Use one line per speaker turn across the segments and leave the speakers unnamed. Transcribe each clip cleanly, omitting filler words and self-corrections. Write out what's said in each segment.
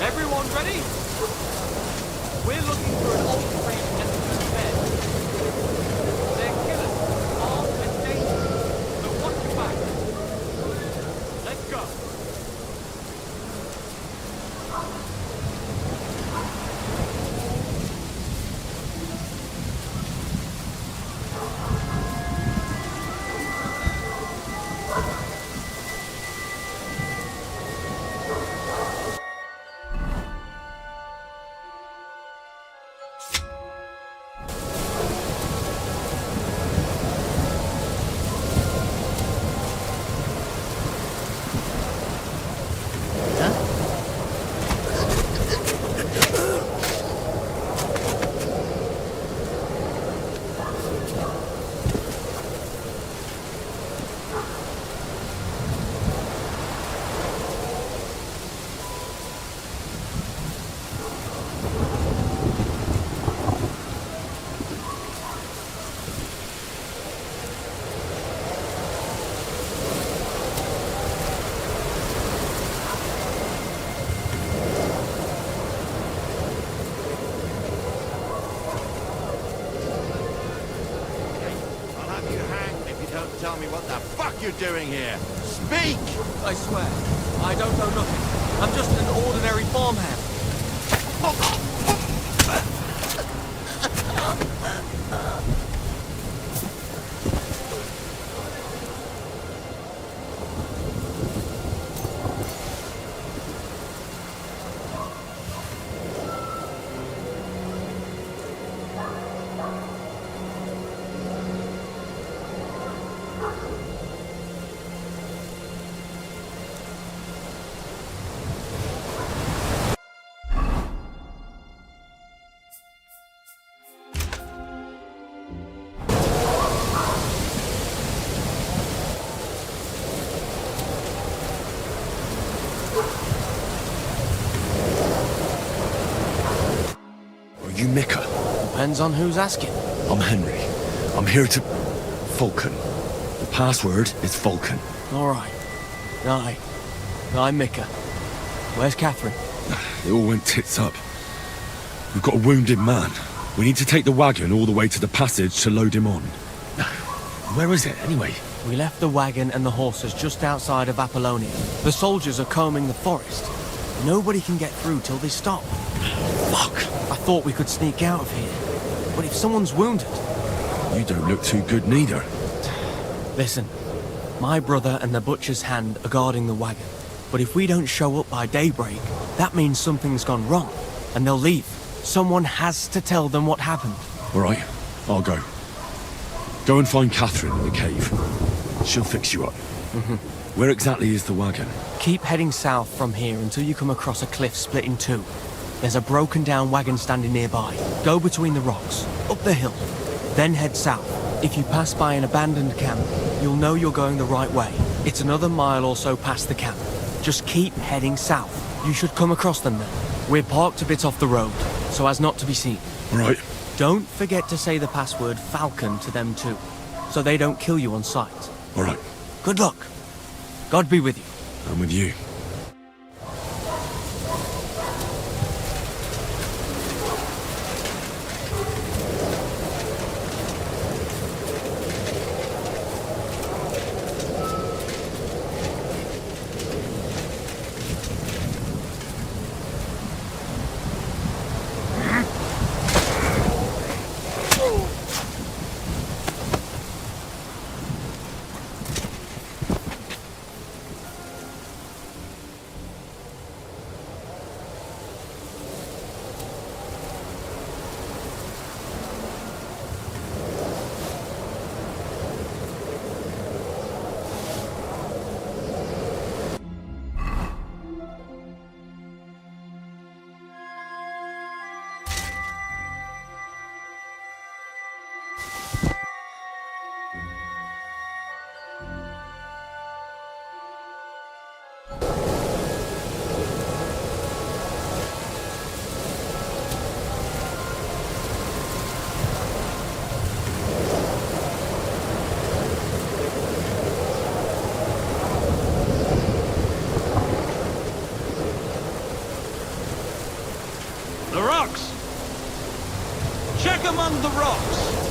Everyone ready? We're looking for an old-frame and bed. They're killers, armed and dangerous, so watch your back. Let's go.
Tell me what the fuck you're doing here. Speak!
I swear, I don't know nothing. I'm just an ordinary farmhand.
You Mika?
Depends on who's asking.
I'm Henry. I'm here to... Falcon. The password is Falcon.
All right. I'm Mika. Where's Catherine?
It all went tits up. We've got a wounded man. We need to take the wagon all the way to the passage to load him on. Where is it, anyway?
We left the wagon and the horses just outside of Apollonia. The soldiers are combing the forest. Nobody can get through till they stop.
Fuck!
I thought we could sneak out of here. But if someone's wounded...
You don't look too good neither.
Listen, my brother and the butcher's hand are guarding the wagon. But if we don't show up by daybreak, that means something's gone wrong. And they'll leave. Someone has to tell them what happened.
All right, I'll go. Go and find Catherine in the cave. She'll fix you up. Where exactly is the wagon?
Keep heading south from here until you come across a cliff split in two. There's a broken down wagon standing nearby. Go between the rocks, up the hill, then head south. If you pass by an abandoned camp, you'll know you're going the right way. It's another mile or so past the camp. Just keep heading south. You should come across them then. We're parked a bit off the road, so as not to be seen.
All right.
Don't forget to say the password Falcon to them too, so they don't kill you on sight.
All right.
Good luck. God be with you.
I'm with you.
among the rocks.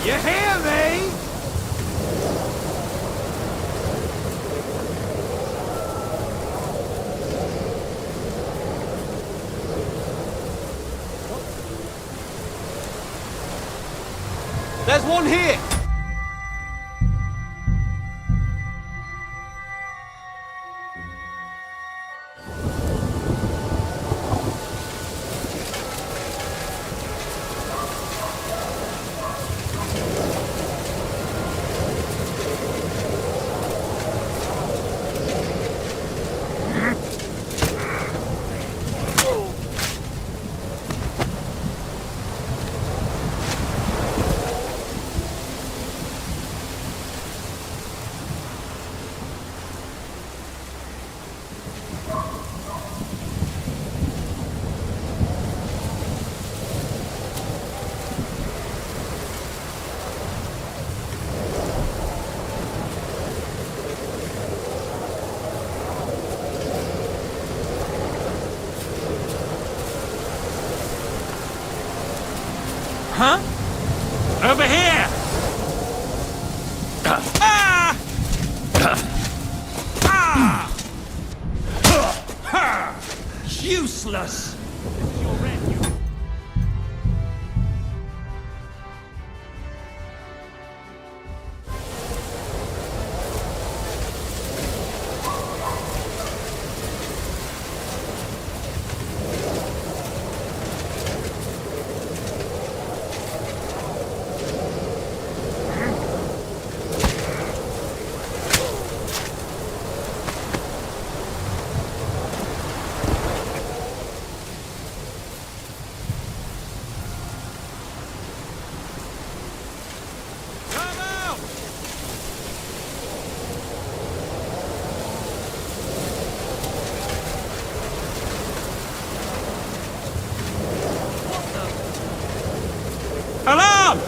You hear me? There's one here. Huh? Over here! Ah! Ah! Useless! Alarm!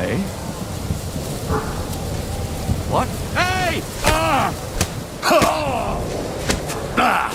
Okay.
What? Hey! Ah!
Ah! Ah!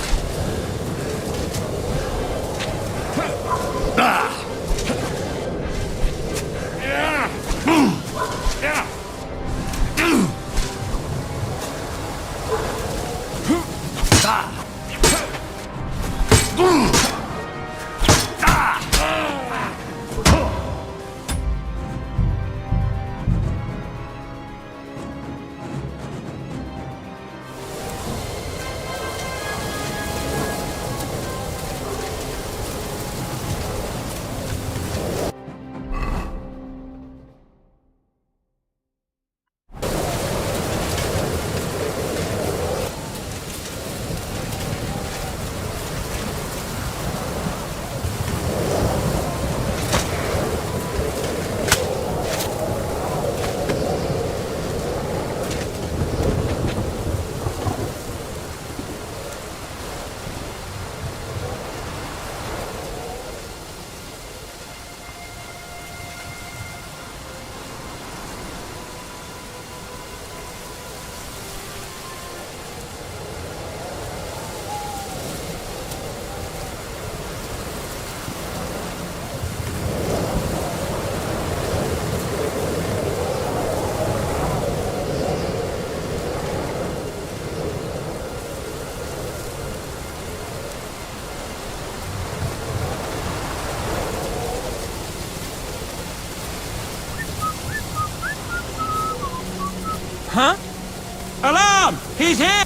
Huh? Alarm! He's here!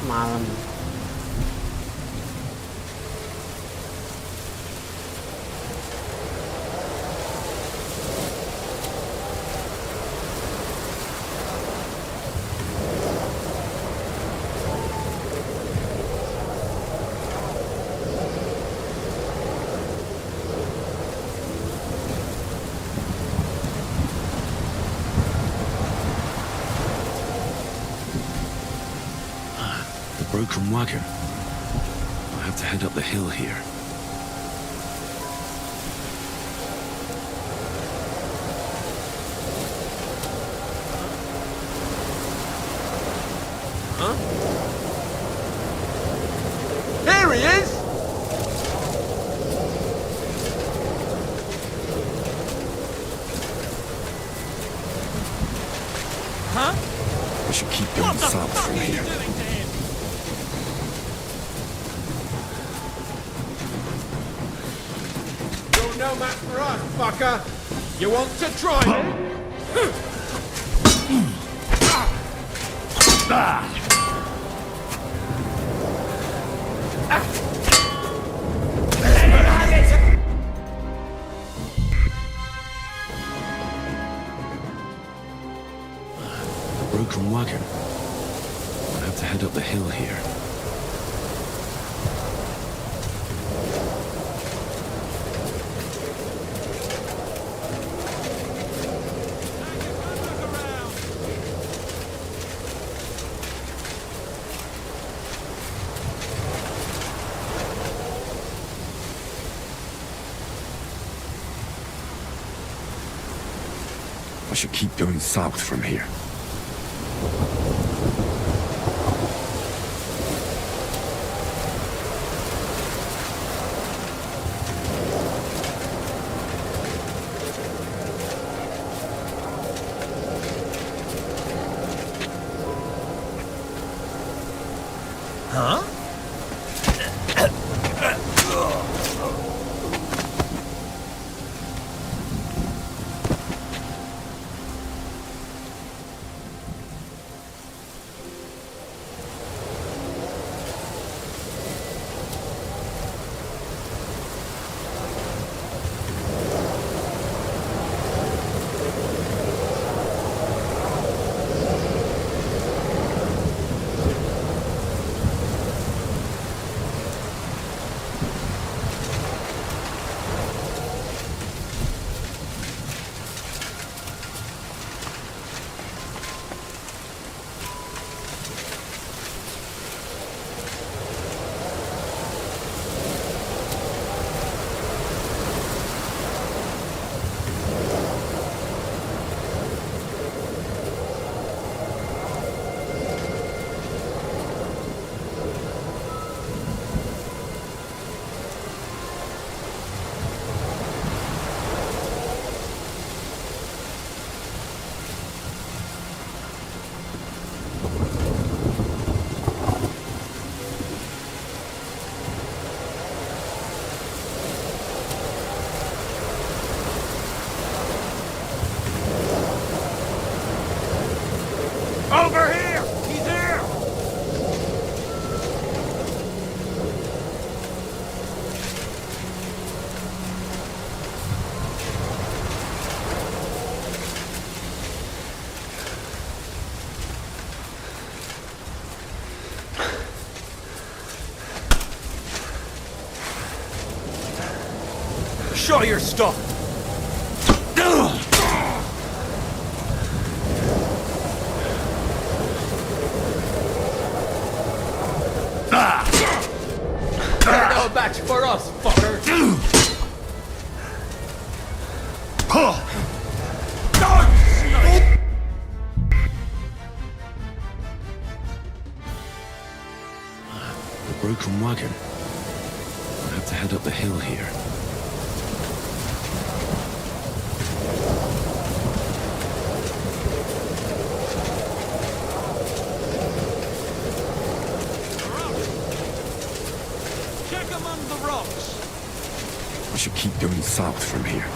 Malam.
Broken wagon. I have to head up the hill here.
Huh? Here he is!
Huh?
I should keep going south from here.
You're no match for us, fucker! You want to try me?
Broken wagon. I have to head up the hill here. I should keep going south from here. Show your stuff!
No match for us, fucker!
The broken wagon. I have to head up the hill here.
Check among the rocks.
I should keep going south from here.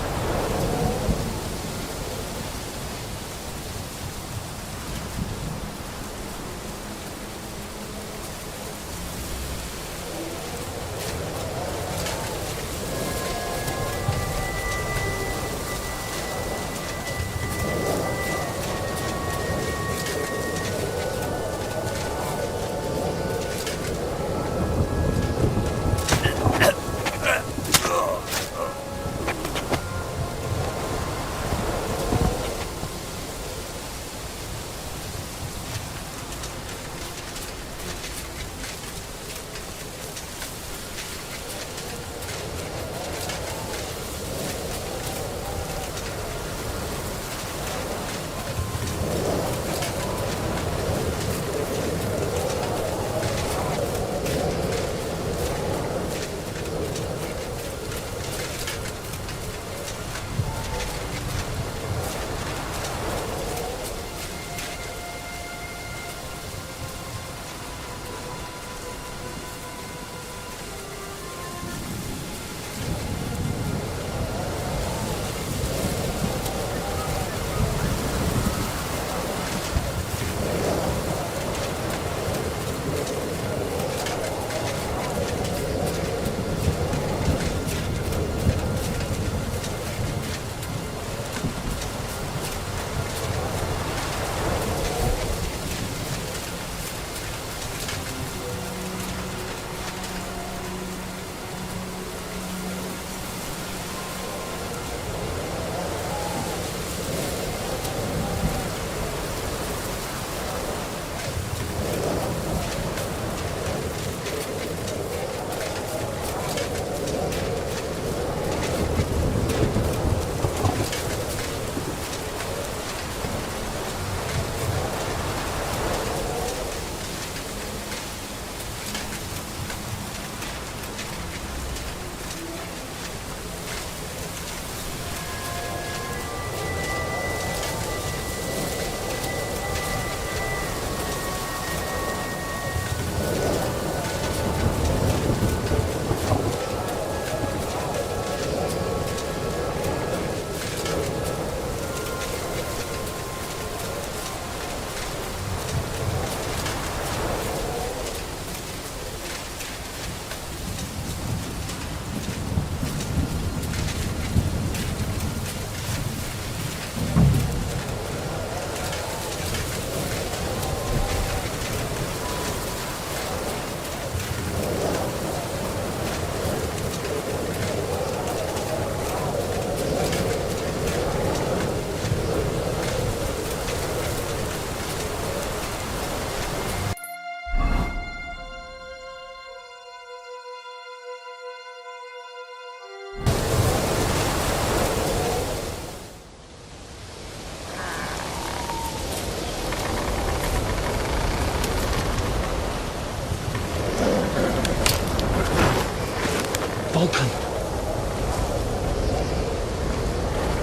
Vulcan!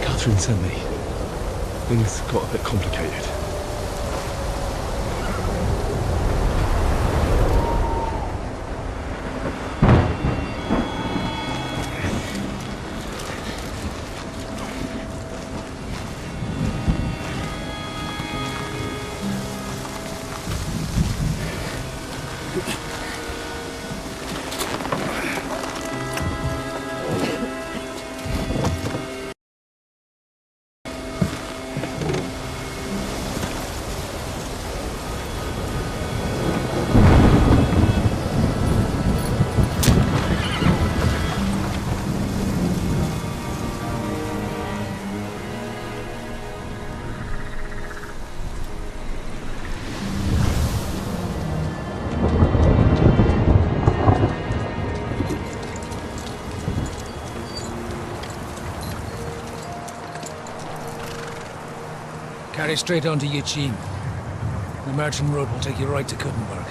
Catherine sent me. Things got a bit complicated.
Carry straight on to Yuchin. The merchant road will take you right to Kuttenberg.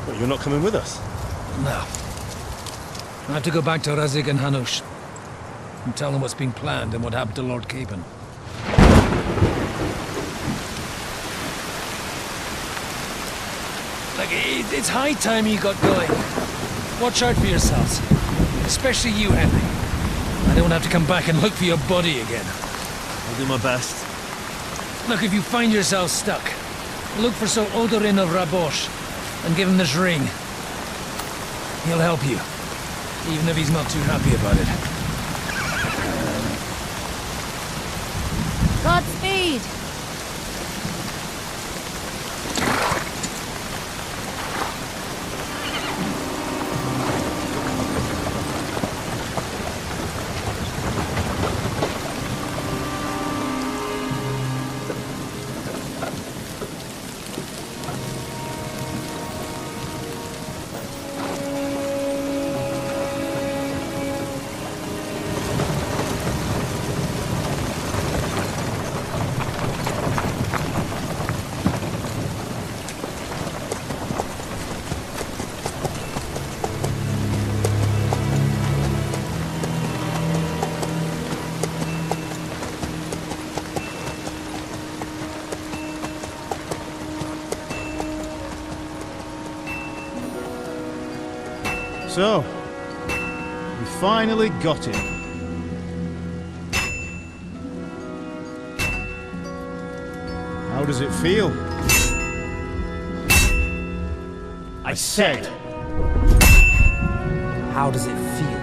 But you're not coming with us?
No. I have to go back to Razik and Hanush and tell them what's been planned and what happened to Lord Capen. It's high time you got going. Watch out for yourselves. Especially you, Henry. I don't have to come back and look for your body again.
I'll do my best.
Look, if you find yourself stuck, look for Sir Odorin of Rabosh and give him this ring. He'll help you, even if he's not too happy about it.
Godspeed!
So, we finally got him. How does it feel? I said,
How does it feel?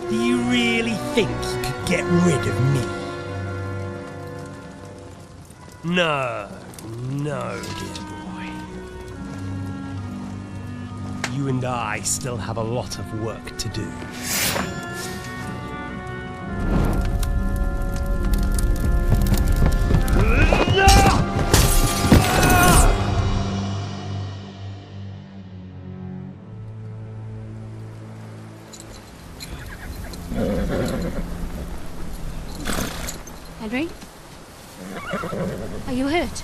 Do you really think you could get rid of me? No, dear boy. You and I still have a lot of work to do.
Henry? Are you hurt?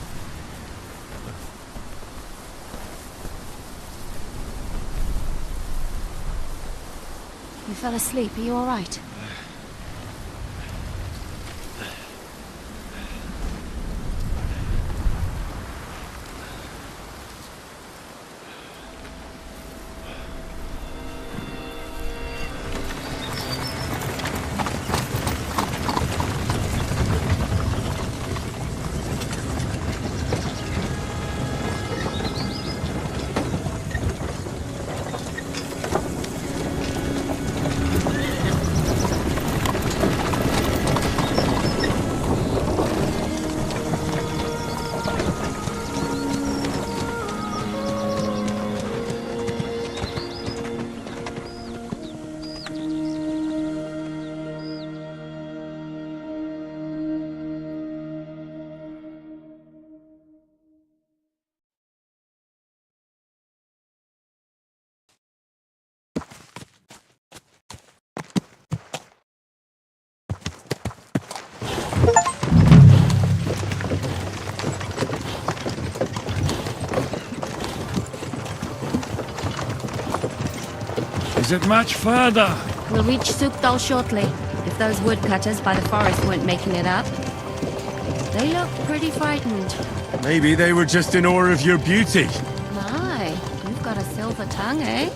You fell asleep. Are you all right?
Is it much further?
We'll reach Sukdal shortly, if those woodcutters by the forest weren't making it up. They look pretty frightened.
Maybe they were just in awe of your beauty.
My, you've got a silver tongue, eh?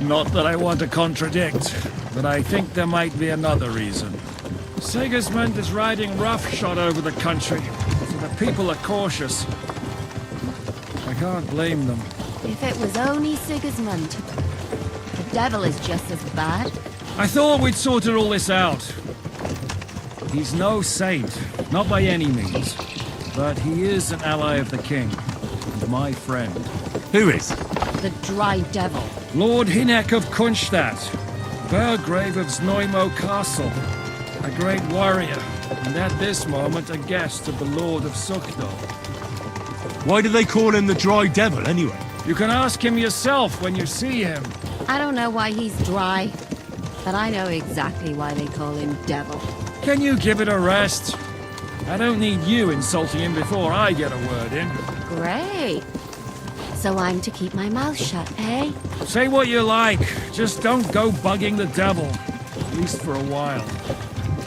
Not that I want to contradict, but I think there might be another reason. Sigismund is riding roughshod over the country, so the people are cautious. I can't blame them.
If it was only Sigismund. The devil is just as bad.
I thought we'd sorted all this out. He's no saint, not by any means. But he is an ally of the king, and my friend.
Who is?
The dry devil.
Lord Hinek of Kunstadt, Burgrave of Znojmo Castle, a great warrior, and at this moment a guest of the Lord of Sukdal.
Why do they call him the Dry Devil, anyway?
You can ask him yourself when you see him.
I don't know why he's dry. but I know exactly why they call him Devil.
Can you give it a rest? I don't need you insulting him before I get a word in.
Great. So I'm to keep my mouth shut, eh?
Say what you like, just don't go bugging the devil. At least for a while.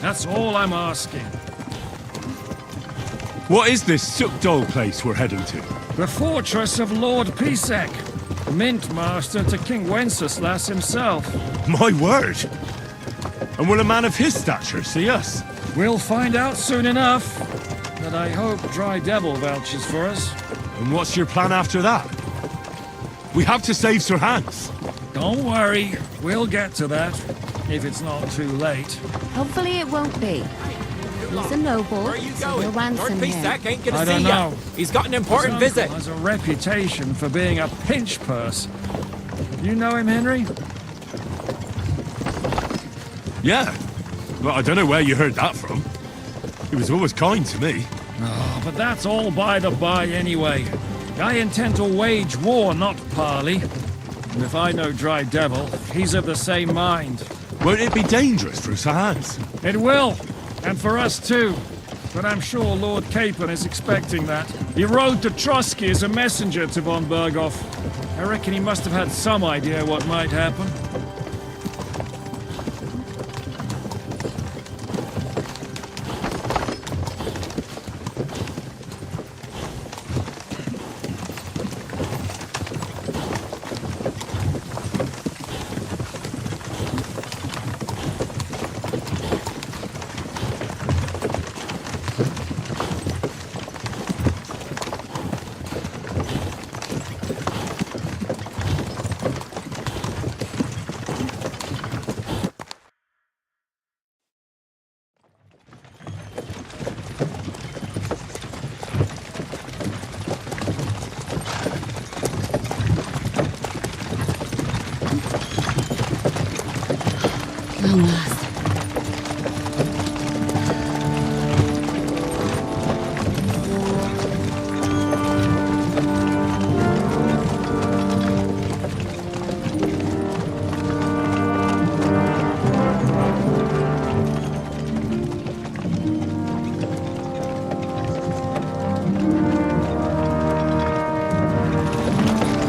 That's all I'm asking.
What is this Sukdol place we're heading to?
The fortress of Lord Pisek, Mint Master to King Wenceslas himself.
My word! And will a man of his stature see us?
We'll find out soon enough. But I hope Dry Devil vouches for us.
And what's your plan after that? We have to save Sir Hans.
Don't worry, we'll get to that. If it's not too late.
Hopefully it won't be. He's a noble,
Where are you
so
going?
we'll ransom
Lord
him.
Pisek ain't gonna
I
see
don't
ya.
know.
He's got an important
His uncle
visit.
has a reputation for being a pinch purse. You know him, Henry?
Yeah. Well, I don't know where you heard that from. He was always kind to me.
Oh, but that's all by the by anyway. I intend to wage war, not parley. And if I know Dry Devil, he's of the same mind.
Won't it be dangerous for Sir Hans?
It will, and for us too. But I'm sure Lord Capon is expecting that. He rode to Trotsky as a messenger to von Berghoff. I reckon he must have had some idea what might happen.
Long last.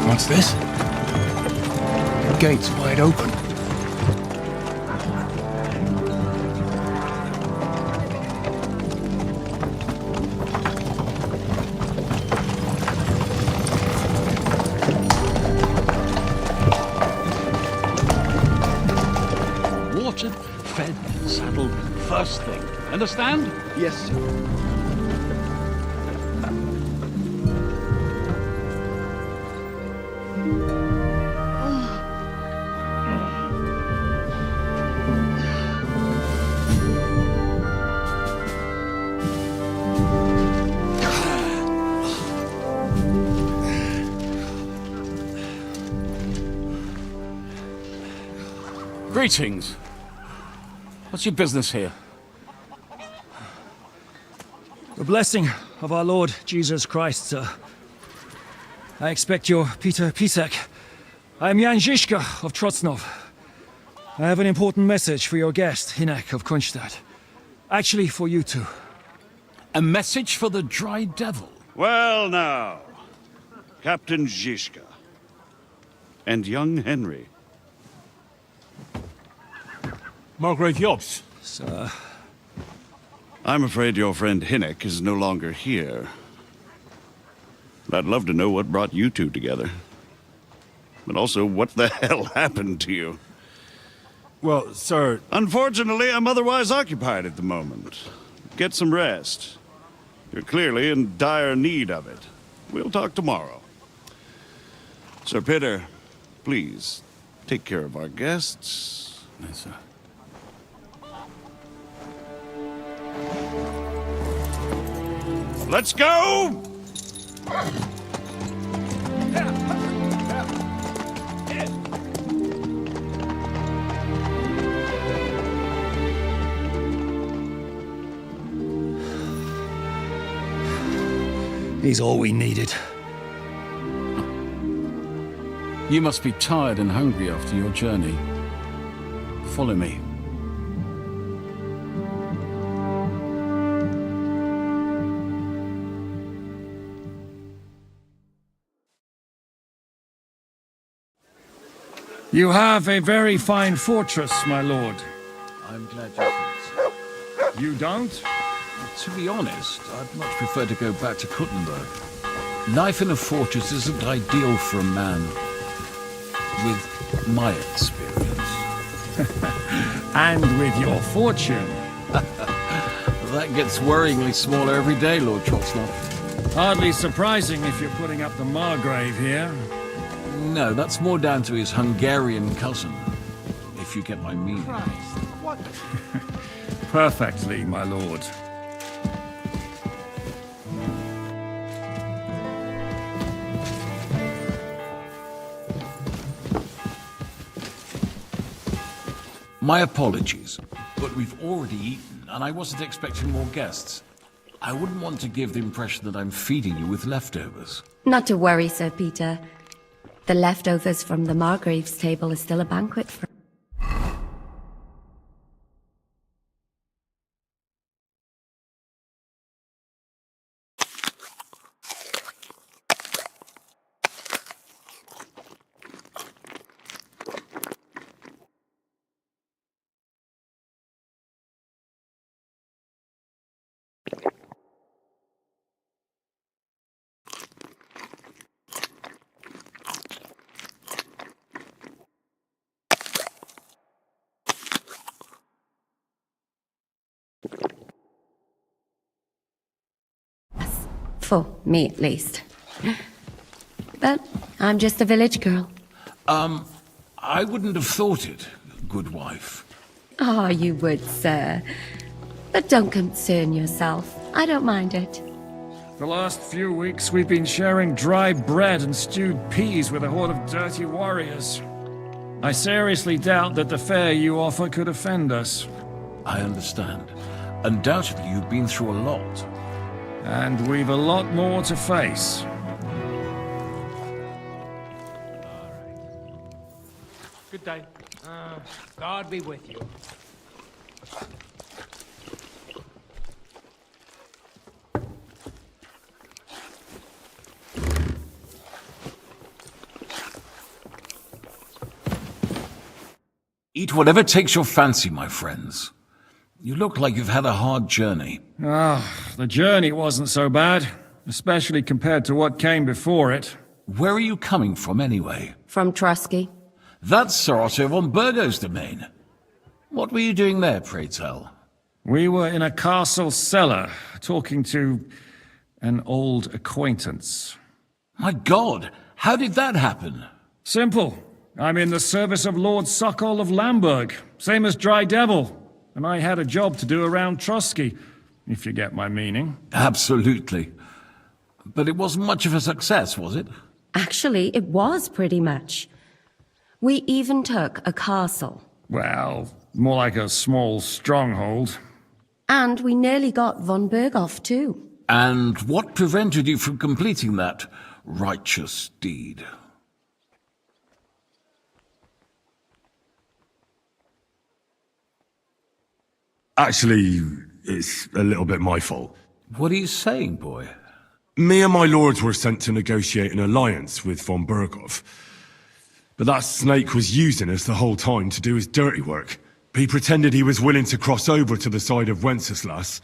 What's this? Gates wide open.
Watered, fed, saddled, first thing. Understand?
Yes, sir.
Greetings. What's your business here?
The blessing of our Lord Jesus Christ, sir. I expect you're Peter Pisek. I am Jan Žižka of Trocnov. I have an important message for your guest, Hinek of Kunstadt. Actually, for you two.
A message for the Dry Devil.
Well now, Captain Žižka and young Henry.
Margrave Jobs.
Sir.
I'm afraid your friend Hinek is no longer here. I'd love to know what brought you two together. But also, what the hell happened to you?
Well, sir...
Unfortunately, I'm otherwise occupied at the moment. Get some rest. You're clearly in dire need of it. We'll talk tomorrow. Sir Peter, please, take care of our guests.
Yes, sir.
Let's go!
He's all we needed.
You must be tired and hungry after your journey. Follow me.
You have a very fine fortress, my lord.
I'm glad you think so.
You don't?
To be honest, I'd much prefer to go back to Kuttenberg. Life in a fortress isn't ideal for a man with my experience.
And with your fortune.
That gets worryingly smaller every day, Lord Trotsnott.
Hardly surprising if you're putting up the Margrave here.
No, that's more down to his Hungarian cousin, if you get my meaning.
Christ, what?
Perfectly, my lord.
My apologies, but we've already eaten, and I wasn't expecting more guests. I wouldn't want to give the impression that I'm feeding you with leftovers.
Not to worry, Sir Peter. The leftovers from the Margrave's table are still a banquet for... For me, at least. But I'm just a village girl.
I wouldn't have thought it, good wife.
Oh, you would, sir. But don't concern yourself. I don't mind it.
The last few weeks we've been sharing dry bread and stewed peas with a horde of dirty warriors. I seriously doubt that the fare you offer could offend us.
I understand. Undoubtedly, you've been through a lot.
And we've a lot more to face.
Good day. God be with you.
Eat whatever takes your fancy, my friends. You look like you've had a hard journey.
The journey wasn't so bad, especially compared to what came before it.
Where are you coming from, anyway?
From Trusky.
That's Sir Otto von Burgo's domain. What were you doing there, pray tell?
We were in a castle cellar, talking to an old acquaintance.
My God, how did that happen?
Simple. I'm in the service of Lord Sokol of Lamberg, same as Dry Devil. And I had a job to do around Trusky, if you get my meaning.
Absolutely. But it wasn't much of a success, was it?
Actually, it was pretty much. We even took a castle.
Well, more like a small stronghold.
And we nearly got von Berghoff, too.
And what prevented you from completing that righteous deed?
Actually, it's a little bit my fault.
What are you saying, boy?
Me and my lords were sent to negotiate an alliance with von Berghoff. But that snake was using us the whole time to do his dirty work. He pretended he was willing to cross over to the side of Wenceslas.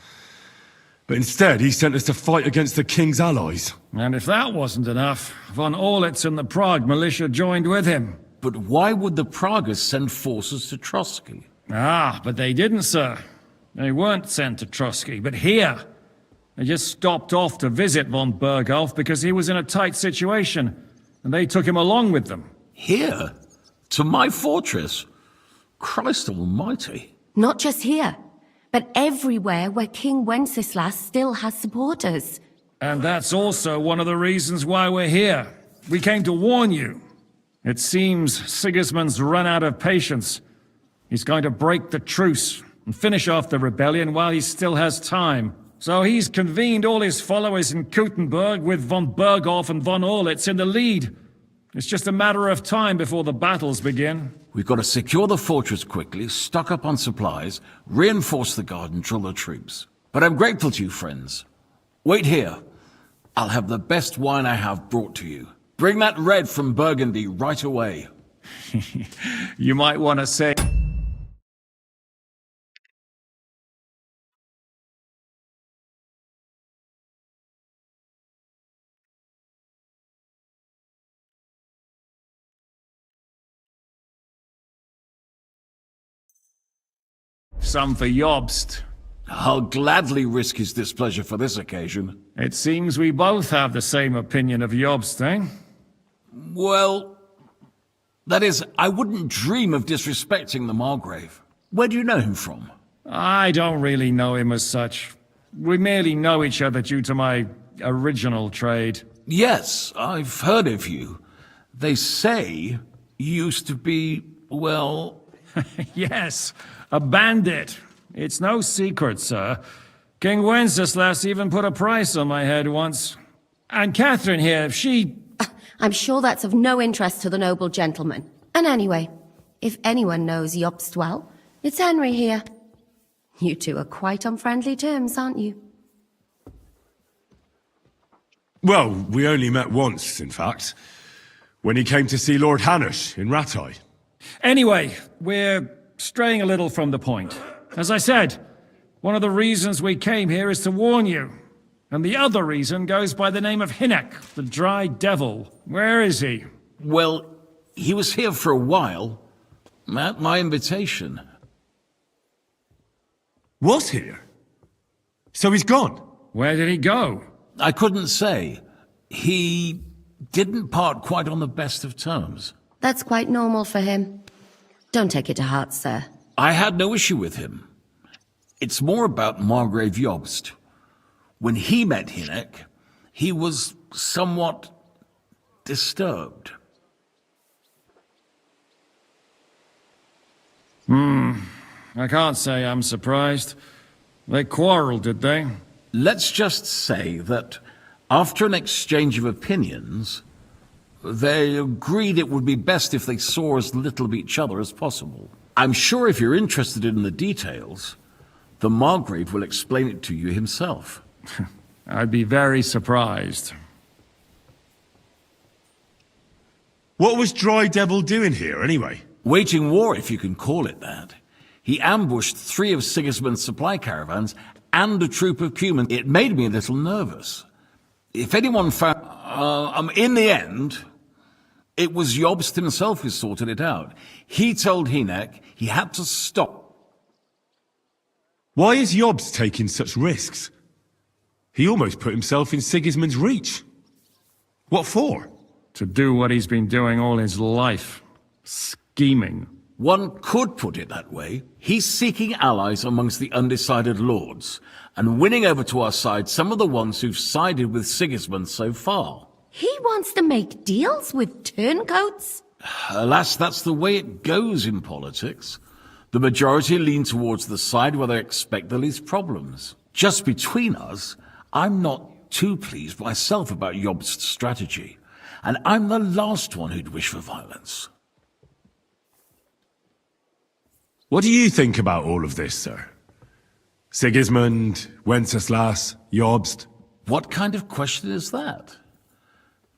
But instead, he sent us to fight against the king's allies.
And if that wasn't enough, von Orlitz and the Prague militia joined with him.
But why would the Praguers send forces to Trusky?
But they didn't, sir. They weren't sent to Trusky, but here. They just stopped off to visit von Berghoff because he was in a tight situation, and they took him along with them.
Here? To my fortress? Christ almighty.
Not just here, but everywhere where King Wenceslas still has supporters.
And that's also one of the reasons why we're here. We came to warn you. It seems Sigismund's run out of patience. He's going to break the truce and finish off the rebellion while he still has time. So he's convened all his followers in Kuttenberg with von Berghoff and von Orlitz in the lead. It's just a matter of time before the battles begin.
We've got to secure the fortress quickly, stock up on supplies, reinforce the guard and drill the troops. But I'm grateful to you, friends. Wait here. I'll have the best wine I have brought to you. Bring that red from Burgundy right away.
You might want to say... some for Jobst.
I'll gladly risk his displeasure for this occasion.
It seems we both have the same opinion of Jobst, eh?
Well, that is, I wouldn't dream of disrespecting the Margrave. Where do you know him from?
I don't really know him as such. We merely know each other due to my original trade.
Yes, I've heard of you. They say you used to be, well...
Yes, a bandit. It's no secret, sir. King Wenceslas even put a price on my head once. And Catherine here, she...
I'm sure that's of no interest to the noble gentleman. And anyway, if anyone knows Jobst well, it's Henry here. You two are quite on friendly terms, aren't you?
Well, we only met once, in fact. When he came to see Lord Hanush in Rattay.
Anyway, we're straying a little from the point. As I said, one of the reasons we came here is to warn you. And the other reason goes by the name of Hynek, the Dry Devil. Where is he?
Well, he was here for a while. At my invitation.
Was here? So he's gone?
Where did he go?
I couldn't say. He didn't part quite on the best of terms.
That's quite normal for him. Don't take it to heart, sir.
I had no issue with him. It's more about Margrave Jobst. When he met Hynek, he was somewhat disturbed.
I can't say I'm surprised. They quarreled, did they?
Let's just say that after an exchange of opinions, they agreed it would be best if they saw as little of each other as possible. I'm sure if you're interested in the details, the Margrave will explain it to you himself.
I'd be very surprised.
What was Dry Devil doing here, anyway?
Waging war, if you can call it that. He ambushed 3 of Sigismund's supply caravans and a troop of Cumans. It made me a little nervous. If anyone found... in the end, it was Jobst himself who sorted it out. He told Hynek he had to stop.
Why is Jobst taking such risks? He almost put himself in Sigismund's reach. What for?
To do what he's been doing all his life. Scheming.
One could put it that way. He's seeking allies amongst the undecided lords, and winning over to our side some of the ones who've sided with Sigismund so far.
He wants to make deals with turncoats?
Alas, that's the way it goes in politics. The majority lean towards the side where they expect the least problems. Just between us, I'm not too pleased myself about Jobst's strategy, and I'm the last one who'd wish for violence.
What do you think about all of this, sir? Sigismund, Wenceslas, Jobst?
What kind of question is that?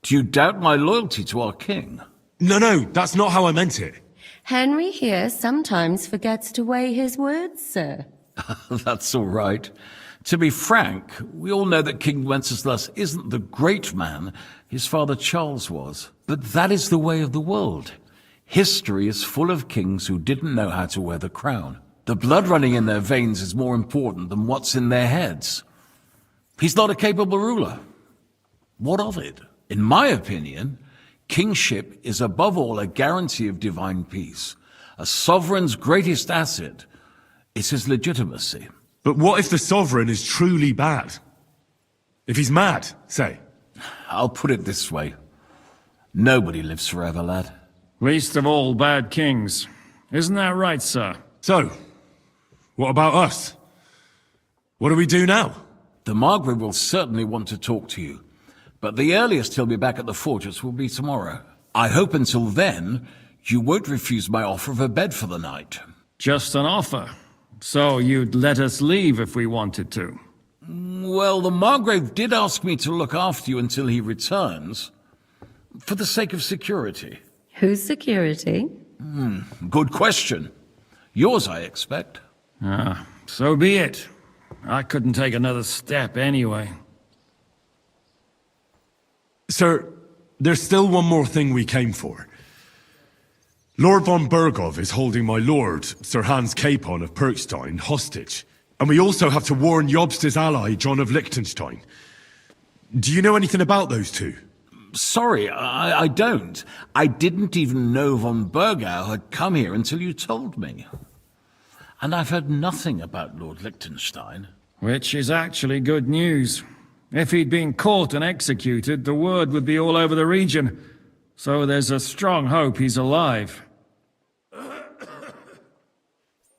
Do you doubt my loyalty to our king?
No, that's not how I meant it.
Henry here sometimes forgets to weigh his words, sir.
That's all right. To be frank, we all know that King Wenceslas isn't the great man his father Charles was. But that is the way of the world. History is full of kings who didn't know how to wear the crown. The blood running in their veins is more important than what's in their heads. He's not a capable ruler. What of it? In my opinion, kingship is above all a guarantee of divine peace. A sovereign's greatest asset is his legitimacy.
But what if the sovereign is truly bad? If he's mad, say?
I'll put it this way. Nobody lives forever, lad.
Least of all bad kings. Isn't that right, sir?
So, what about us? What do we do now?
The Margrave will certainly want to talk to you, but the earliest he'll be back at the fortress will be tomorrow. I hope until then, you won't refuse my offer of a bed for the night.
Just an offer. So you'd let us leave if we wanted to.
Well, the Margrave did ask me to look after you until he returns, for the sake of security.
Whose security?
Good question. Yours, I expect.
So be it. I couldn't take another step anyway.
Sir, there's still one more thing we came for. Lord von Bergov is holding my lord, Sir Hans Capon of Perkstein, hostage. And we also have to warn Jobst's ally, John of Liechtenstein. Do you know anything about those two?
Sorry, I don't. I didn't even know von Bergau had come here until you told me. And I've heard nothing about Lord Liechtenstein.
Which is actually good news. If he'd been caught and executed, the word would be all over the region. So there's a strong hope he's alive.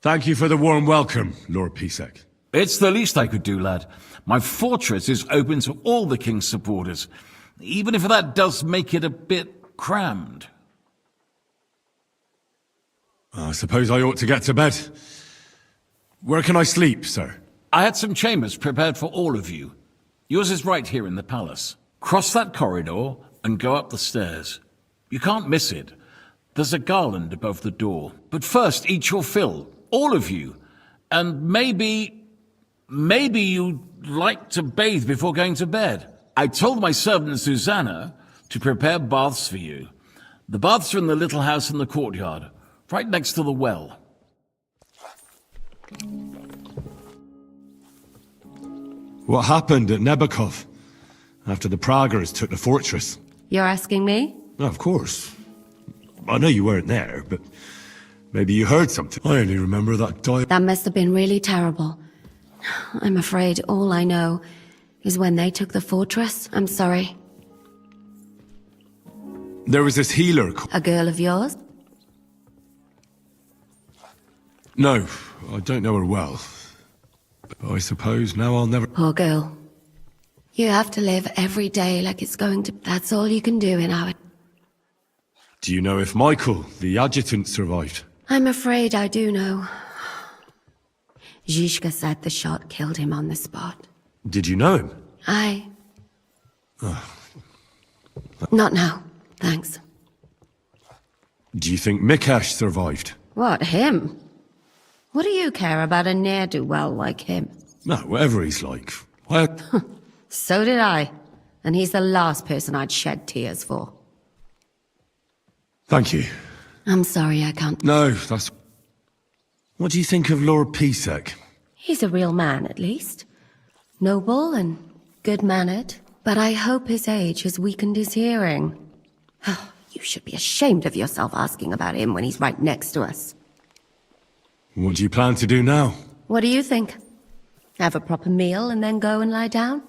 Thank you for the warm welcome, Lord Pisek.
It's the least I could do, lad. My fortress is open to all the king's supporters, even if that does make it a bit crammed.
I suppose I ought to get to bed. Where can I sleep, sir?
I had some chambers prepared for all of you. Yours is right here in the palace. Cross that corridor and go up the stairs. You can't miss it. There's a garland above the door. But first, eat your fill. All of you. And maybe you'd like to bathe before going to bed. I told my servant Susanna to prepare baths for you. The baths are in the little house in the courtyard, right next to the well.
What happened at Nebakov after the Praguers took the fortress?
You're asking me?
Of course. I know you weren't there, but maybe you heard something. I only remember that
That must have been really terrible. I'm afraid all I know is when they took the fortress. I'm sorry.
There was this healer.
A girl of yours?
No, I don't know her well. But I suppose now I'll never...
Poor girl. You have to live every day like it's going to... That's all you can do in our...
Do you know if Michael, the adjutant, survived?
I'm afraid I do know. Zhishka said the shot killed him on the spot.
Did you know him?
Not now, thanks.
Do you think Mikash survived?
What, him? What do you care about a ne'er-do-well like him?
No, whatever he's like. Why...
So did I. And he's the last person I'd shed tears for.
Thank you.
I'm sorry I can't...
No, that's... What do you think of Lord Pisek?
He's a real man, at least. Noble and good-mannered. But I hope his age has weakened his hearing. You should be ashamed of yourself asking about him when he's right next to us.
What do you plan to do now?
What do you think? Have a proper meal and then go and lie down?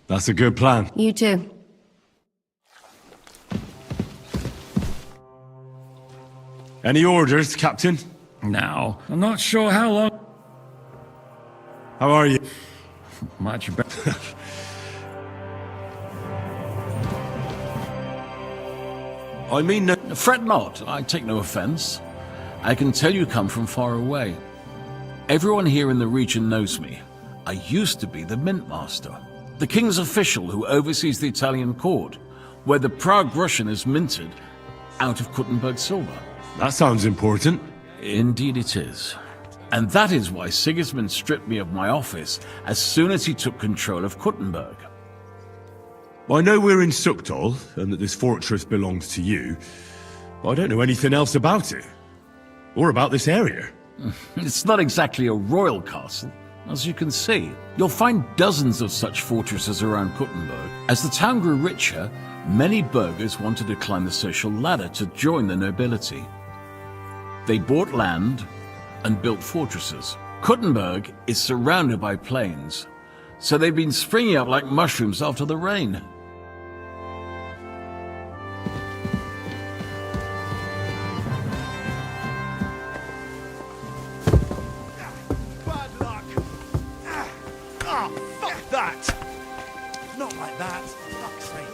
That's a good plan.
You too.
Any orders, Captain?
Now, I'm not sure how long...
How are you?
Much better.
I mean no...
Fret not, I take no offense. I can tell you come from far away. Everyone here in the region knows me. I used to be the Mint Master, the king's official who oversees the Italian court, where the Prague Russian is minted out of Kuttenberg silver.
That sounds important.
Indeed it is. And that is why Sigismund stripped me of my office as soon as he took control of Kuttenberg.
I know we're in Sukdal, and that this fortress belongs to you, but I don't know anything else about it. Or about this area.
It's not exactly a royal castle, as you can see. You'll find dozens of such fortresses around Kuttenberg. As the town grew richer, many burghers wanted to climb the social ladder to join the nobility. They bought land and built fortresses. Kuttenberg is surrounded by plains, so they've been springing up like mushrooms after the rain.
Bad luck. Oh, fuck that. Not like that.
rats, for fuck's sake.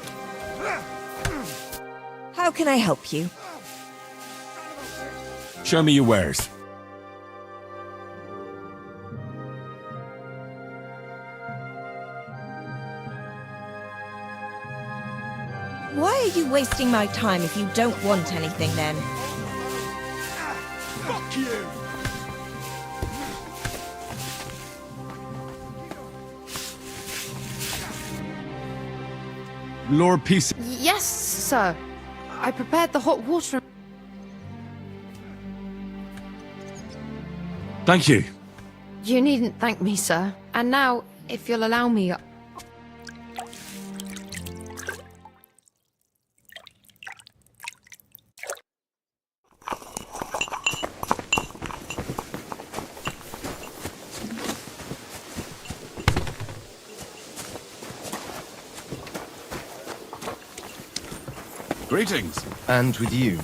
How can I help you?
Show me your wares.
Why are you wasting my time if you don't want anything then?
Fuck you!
Lord PC.
Yes, sir. I prepared the hot water.
Thank you.
You needn't thank me, sir. And now, if you'll allow me...
Greetings.
And with you.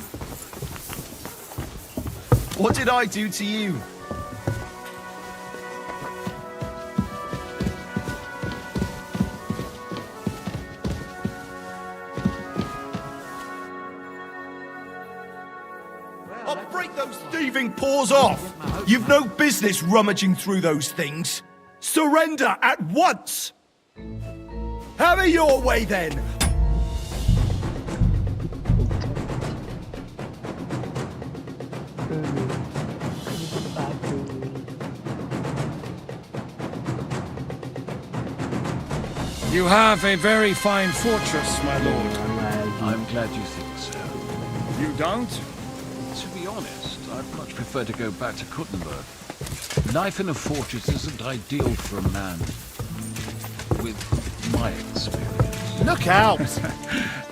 What did I do to you?
I'll break those thieving paws off! You've no business rummaging through those things! Surrender at once! Have it your way then!
You have a very fine fortress, my lord.
I'm glad you think so.
You don't?
To be honest, I'd much prefer to go back to Kuttenberg. Life in a fortress isn't ideal for a man with my experience.
Look out!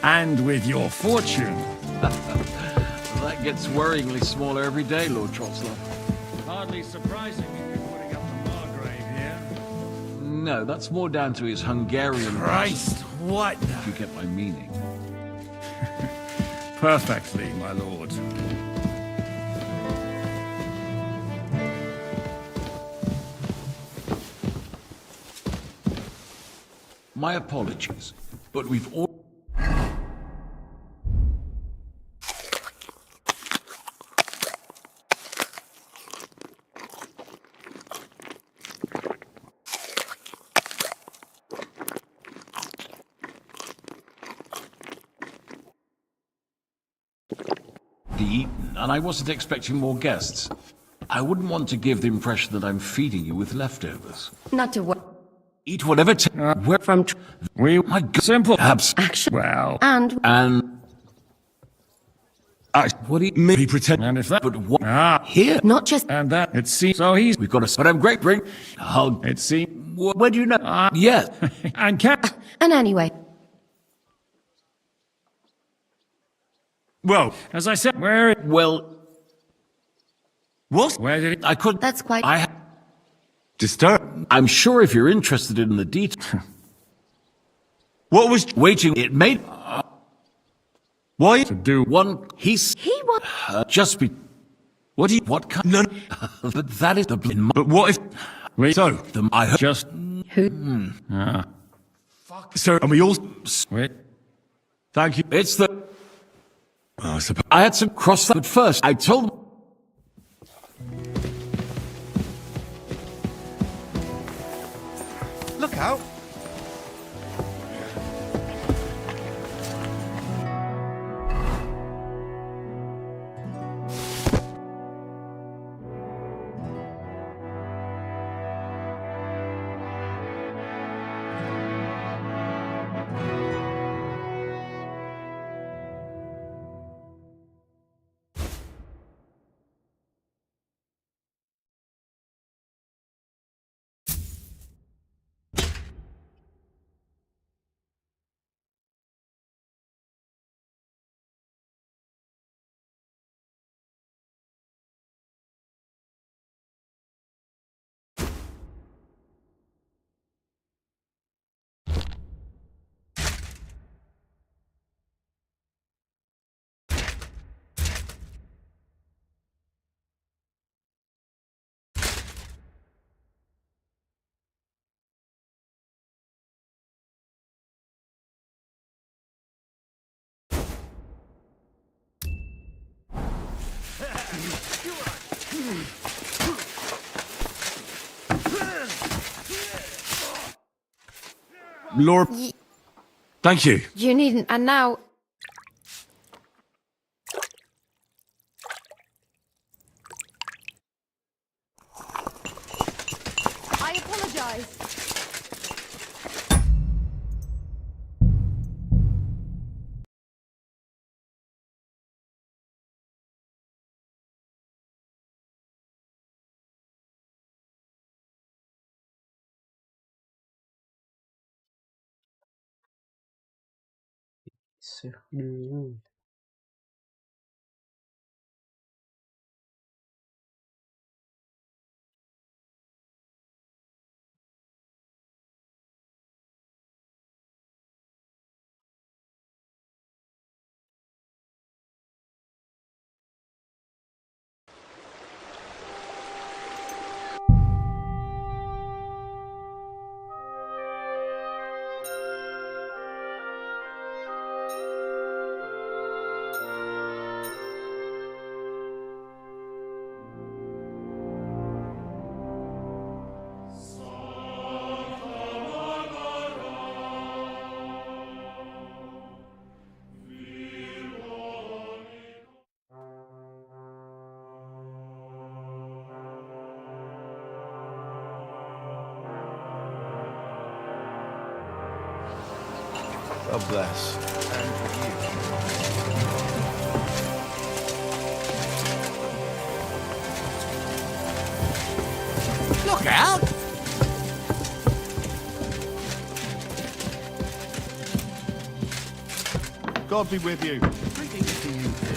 And with your fortune.
That gets worryingly smaller every day, Lord Trotzler.
Hardly surprising if you're putting up the Margrave here.
No, that's more down to his Hungarian...
Christ, what?
If you get my meaning.
Perfectly, my lord.
My apologies, but we've all... eaten, and I wasn't expecting more guests. I wouldn't want to give the impression that I'm feeding you with leftovers.
Not to worry.
Eat whatever where
From
We...
my God.
Simple.
action.
Well...
And
what do you
Me pretend.
And if that...
but what
here?
not just...
And that... It seems... So he's...
we've got a but I'm great bring hug.
It seems...
Where do you know? Yeah.
And cat...
And anyway,
Well,
As I said, where...
Well,
what?
Where did it...
I couldn't.
that's quite...
Disturb.
I'm sure if you're interested in the detail.
What was
Waiting. It made
why?
To do...
one. He's
He was...
just be.
What do you?
What kind?
No.
But that is the.
But what if?
Wait.
So,
I heard.
Just...
Who?
sir, and we all.
Wait.
Thank you.
It's the.
I suppose.
I had to cross that, but first I told them.
Look out!
Lord... Thank you.
You needn't. And now... I apologize.
Save dulu.
God bless. And you.
Look out!
God be with you.
Greetings to you too.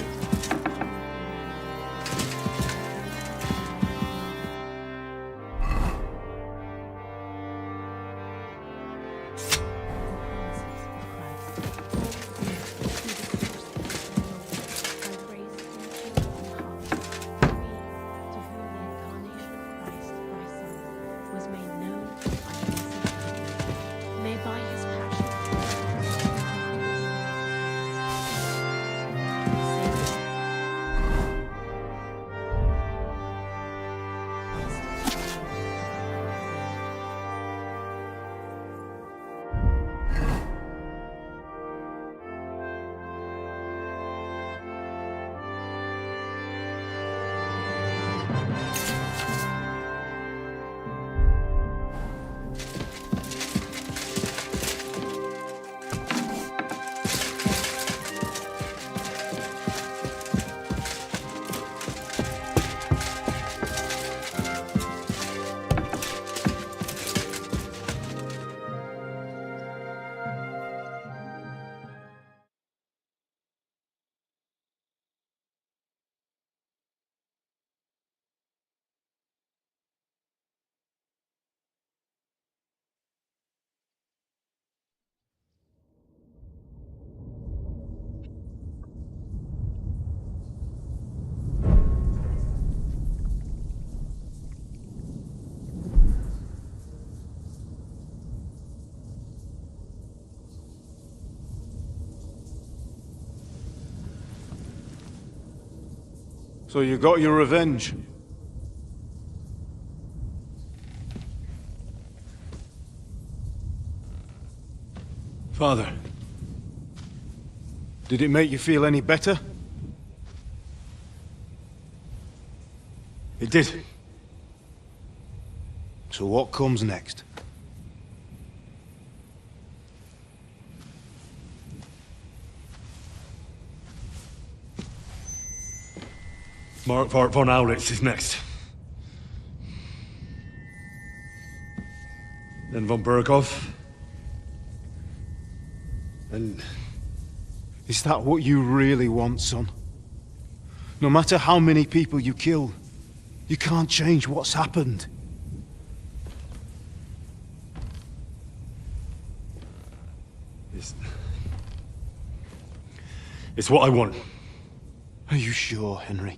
So you got your revenge? Father, did it make you feel any better? It did. So what comes next?
Mark von Aulitz is next. Then von Berghoff.
And is that what you really want, son? No matter how many people you kill, you can't change what's happened.
It's what I want.
Are you sure, Henry?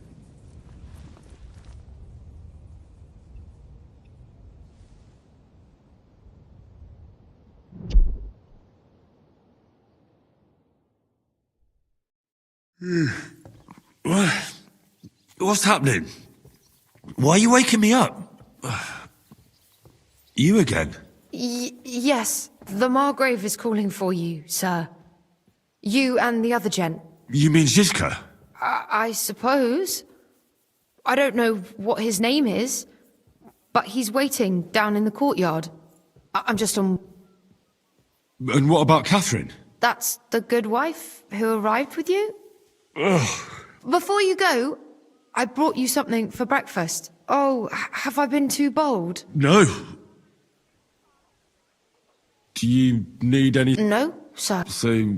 What's happening? Why are you waking me up? You again?
Yes, the Margrave is calling for you, sir. You and the other gent.
You mean Zizka?
I suppose. I don't know what his name is, but he's waiting down in the courtyard. I'm just on...
And what about Catherine?
That's the good wife who arrived with you?
Ugh.
Before you go, I brought you something for breakfast. Oh, have I been too bold?
No. Do you need any...
No, sir.
So...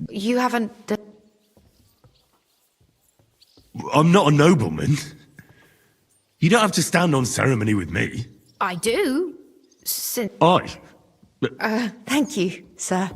You haven't...
I'm not a nobleman. You don't have to stand on ceremony with me.
I do.
I?
Thank you, sir.